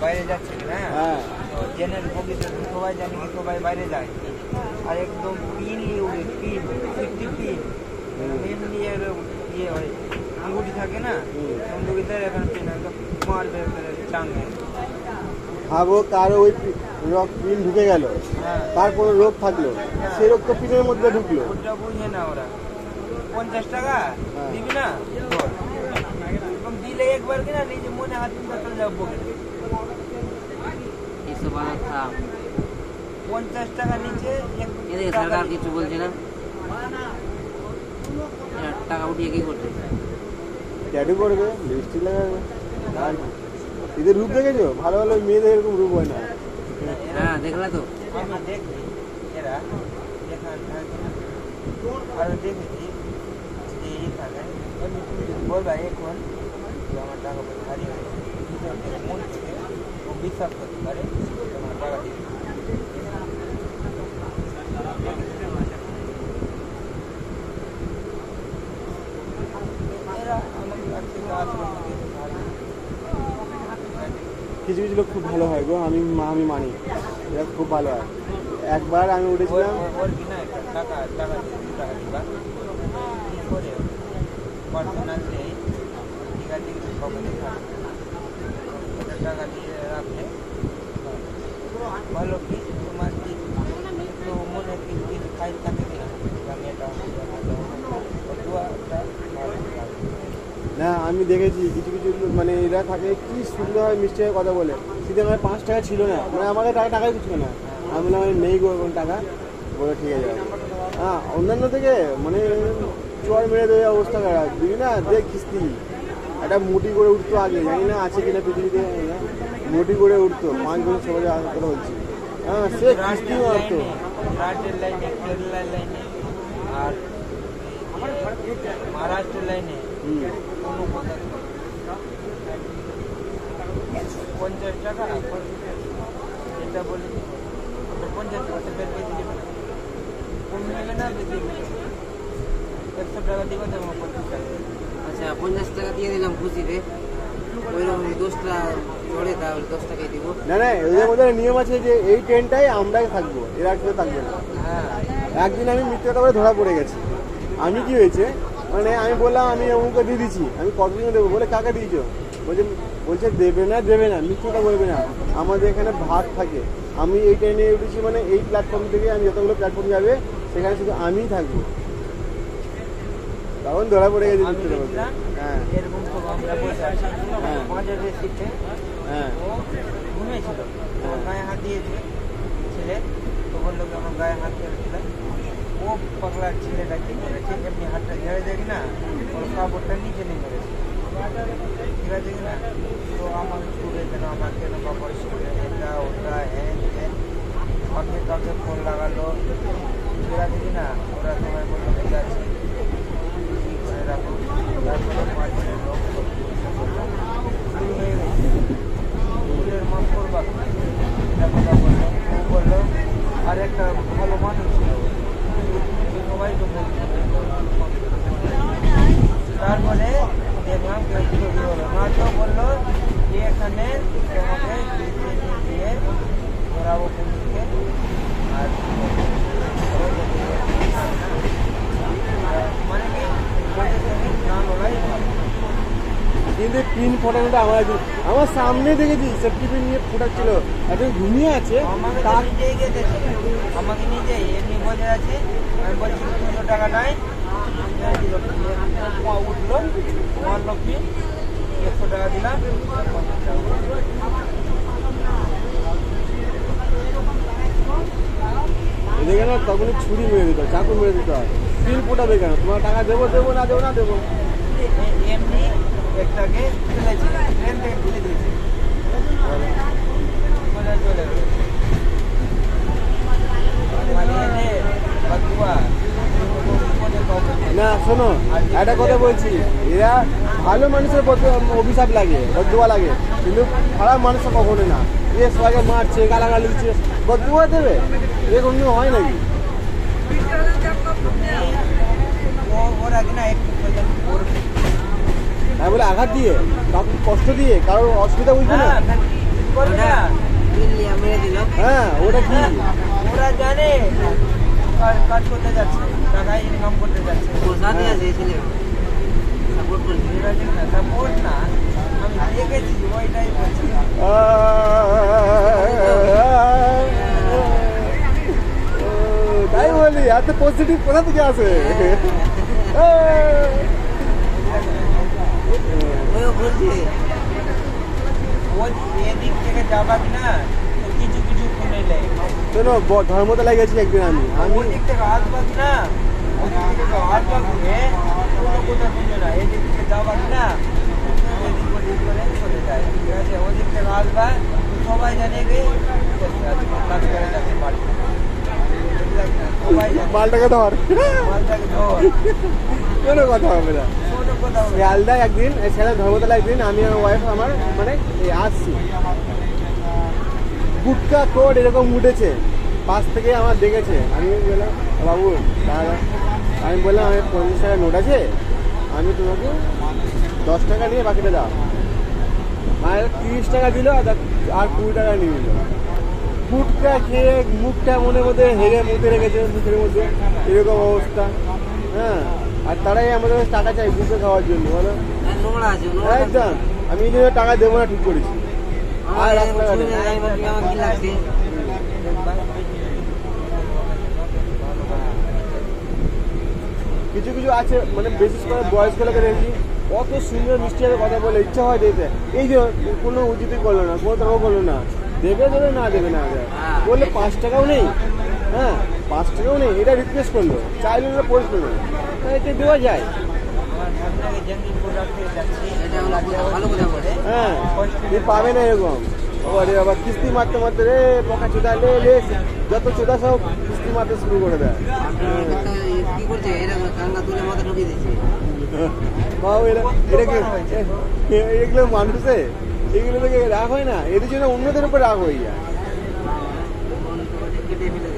বাইরে যাচ্ছে না, জেনারেল বগিতে সবাই জানি কি সবাই বাইরে যায়, আর একদম পিন নিয়ে উড়ে, পিন 50 পিন এমনি ইয়ে হয়, আঙ্গুটি থাকে না বন্দুকিতে, এখন পিন একদম মারবে চাঙ্গে। ভাবো কারো ওই পিন ঢুকে গেল, তার কোনো রোগ থাকলো, সেই রোগ তো পিনের মধ্যে ঢুকলো। ওটা বুঝে না ওরা, 50 টাকা দিবি না, দিলে একবার কিনা নিজে মনে হাত চলে যাবো বগিতে। 50 টাকা নিচে সরকার কিছু বলছে না, টাকা উঠিয়ে কি করছে, ট্যাটু করবে, লিপস্টিক লাগাবে, আর এদের রূপ দেখেছো? ভালো ভালো মেয়েদের এরকম রূপ হয় না। হ্যাঁ দেখলে তো, আমি দেখি এরা আরো দেখেছি যে থাকে বলবা এখন আমার টাকা পয়সা হারিয়ে গেছে, ভিতর থেকে মন থেকে ও বিশ্বাস করতে পারে তোমার টাকা দিবে। এরা আমাকে কাছ থেকে আসলে কিছু কিছু লোক খুব ভালো হয় গো, আমি মানি, এরা খুব ভালো হয়। একবার আমি উঠেছিলাম, ওর কিনা টাকা টাকা দিবা করে পার্সোনাল নেই, ঠিক আছে খবর টাকা দিয়ে রাখলে ভালো, কি তোমার কি একটু মনে কিছু খাই থাকে কিনা মেয়েটা না আমি দেখেছি কিছু কিছু মানে এরা থাকে কি সুন্দর হয়, মিষ্টি হয়ে কথা বলে। সেদিন আমার 5 টাকা ছিল না, মানে আমাদের টাকাই কিছু না, আমি বললাম আমি নেই গো এখন টাকা, বলে ঠিক আছে। হ্যাঁ অন্যান্য থেকে মানে চর মেরে দেওয়া অবস্থা খারাপ, দিবি না দেখ কিস্তি, একটা মুটি করে উঠতো আগে, জানি না আছে কিনা পৃথিবীতে, মুটি করে উঠতো 5 বছর 6 বছর আগে কথা বলছি। হ্যাঁ সে কিস্তি মারতো রাজ্যের লাইনে, কেরালার লাইনে আর মহারাষ্ট্রের লাইনে কোনো কথা 50 টাকা যেটা বলি 50 টাকা বের করে দিবে না, কম নেবে না বেশি নেবে, 100 টাকা দিবে তো 50 টাকা। আচ্ছা 50 টাকা দিয়ে দিলাম খুশিতে, ওইরকম 10টা চড়ে তাহলে 10 টাকাই দিব। না না এদের মধ্যে নিয়ম আছে যে এই ট্রেনটাই আমরাই থাকবো, এরা কেউ থাকবে না। একদিন আমি মিথ্যে কথা বলে ধরা পড়ে গেছি। আমি কি হয়েছে মানে আমি বললাম আমি অমুকে দিয়ে দিচ্ছি, আমি কতদিন দেবো, বলে কাকে দিয়েছো, বলছে দেবে না মিথ্যে কথা বলবে না, আমাদের এখানে ভাগ থাকে, আমি এই ট্রেনে উঠেছি মানে এই প্ল্যাটফর্ম থেকে আমি যতগুলো প্ল্যাটফর্ম যাবে সেখানে শুধু আমিই থাকবো, তখন ধরা পড়ে গেছে মিথ্যে কথা। হ্যাঁ এরকম আমরা বসে আছি মাঝের সিটে, ও ঘুমিয়েছিল, ওর গায়ে হাত দিয়েছে ছেলে, তো বললো আমার গায়ে হাত দিয়েছিল, ও পাগলা ছেলেটা কি করেছে এমনি হাতটা ঝেড়ে দেখি না, ওর কাপড়টা নিচে নেমে গেছে, ঠিক আছে কিনা, তো আমাকে ছুড়ে কেন, আমার কেন কাপড় ছুড়ে, এটা ওটা হ্যান হ্যান, কাউকে ফোন লাগালো, ঠিক আছে কিনা, ওরা সবাই বললো ঠিক আছে করে রাখো, তারপরে 5 জনের লোক শুরু হয়ে গেছে, ফুলের মন করবা এটা কথা বললো, ও বললো আর একটা ভালো মানুষ ছিল, সবাই তো বলছে, তারপরে দেখলাম কেউ ছবি হলো না, তো বললো যে এখানে তোমাকে দিয়ে ধরাবো পুলিশকে, আর মানে কি না লড়াই ভালো, কিন্তু পিন ফোটানোটা আমার সামনে দেখেছি, সেফটি পিন নিয়ে ফোটাচ্ছিল, এখন ঘুমিয়ে আছে, আমাকে নিজেই গেছে, আমাকে নিজেই এমনি বসে আছে, আমি বলছি 200 টাকা নাই, উঠলো মারলো পিন, 100 টাকা দিলাম, 50 টাকা। এদিকে না তখনই ছুরি মেরে দিত, চাকু মেরে দিত, পিন ফোটাবে কেন, তোমার টাকা দেবো না দেবো, এমনি একটাকে ফেলেছে, ট্রেন থেকে ফেলে দিয়েছে, চলে গেছে না। শোনো একটা কথা বলছি, এরা ভালো মানুষের অভিশাপ লাগে, বদুয়া লাগে, কিন্তু খারাপ মানুষের কখনো না, এ সবাইকে মারছে, গালাগালি দিচ্ছে, বদুয়া দেবে, এ কোনো হয় নাকি? ওরা কিনা একটু আমি বলে আঘাত দিয়ে, কাউকে কষ্ট দিয়ে, কারোর অসুবিধা বুঝবে না। হ্যাঁ, করবে না। দিল্লি মেরে দিল। হ্যাঁ ওটা কি ওরা জানে কাজ করতে যাচ্ছে, টাকা ইনকাম করতে যাচ্ছে। ওর সাথে আছে এই ছেলে, সাপোর্ট করছে। ওরা জানে না, সাপোর্ট না, আমি দেখেছি ওইটাই বলছি। তাই বলি এত পজিটিভ কোথা থেকে আসে? ওইও বলছে ও এদিক থেকে যাবাক না, তো কিছু কিছু শুনে নেয়। শোনো ধর্মতলায় গেছি একদিন আমি ওদিক থেকে আসবাক না, ওদিক থেকে আসবাক হয়ে কোনো কোথাও শুনে না, এদিক থেকে যাবাক না, এদিক ওদিক করে চলে যায়। ঠিক আছে, ওদিক থেকে আসবা সবাই জানে গে কাজ করে যাচ্ছে বাড়ি। সবাই জানে মালটাকে ধর, মালটাকে ধর, কোনো কথা হবে না। কোনো কথা হবে না। শিয়ালদা একদিন সেটা ধর্মতলা একদিন আমি আমার ওয়াইফ আমার মানে আসছি, গুটকা কোড এরকম উঠেছে, পাশ থেকে আমার দেখেছে। আমি বললাম বাবু দাদা, আমি বললাম আমি 50 টাকা নোট আছে, আমি তোমাকে 10 টাকা নিয়ে বাকিটা দাও। মায়ের 30 টাকা দিল আর 20 টাকা নিয়ে নিল। গুটকা খেয়ে মুখটা মনের মধ্যে হেগে মুখে রেখেছে, মুখের মধ্যে এরকম অবস্থা। হ্যাঁ, আর তারাই আমাদের টাকা চাই গুটকা খাওয়ার জন্য, বলো নোংরা আছে, নোংরা একদম। আমি এই জন্য টাকা দেবো না ঠিক করেছি। আর রাস্তাঘাটে আমার কি লাগছে? কিছু কিছু আছে মানে বিশেষ করে বয়স্ক লোকে দেখি কত সুন্দর মিষ্টি ভাবে কথা বলে, ইচ্ছা হয় দিতে। এই যে কোনো উচিতই করলো না, কোনো টাকাও করলো না, দেবে দেবে না দেবে না দেবে। বললে 5 টাকাও নেই, হ্যাঁ 5 টাকাও নেই, এটা রিকোয়েস্ট করলো, চাইলে ওরা পড়লো না, এতে দেওয়া যায়। আমার সামনে জঙ্গিপুর রাখতে যাচ্ছি, এটা হলো ভালো কথা বলে। হ্যাঁ তুই পাবে না এরকম। আরে আবার কিস্তি মারতে মারতে রে পোকা চোদা লে লে যত চোদা সব কিস্তি মারতে শুরু করে দেয়। কি করছে এরা, কান্না তুলে মাথা ঢুকিয়ে দিচ্ছে। বাবু এগুলো মানুষে, এগুলো থেকে রাগ হয় না, এদের জন্য অন্যদের উপর রাগ হয়ে যায়। কেটে ফেলে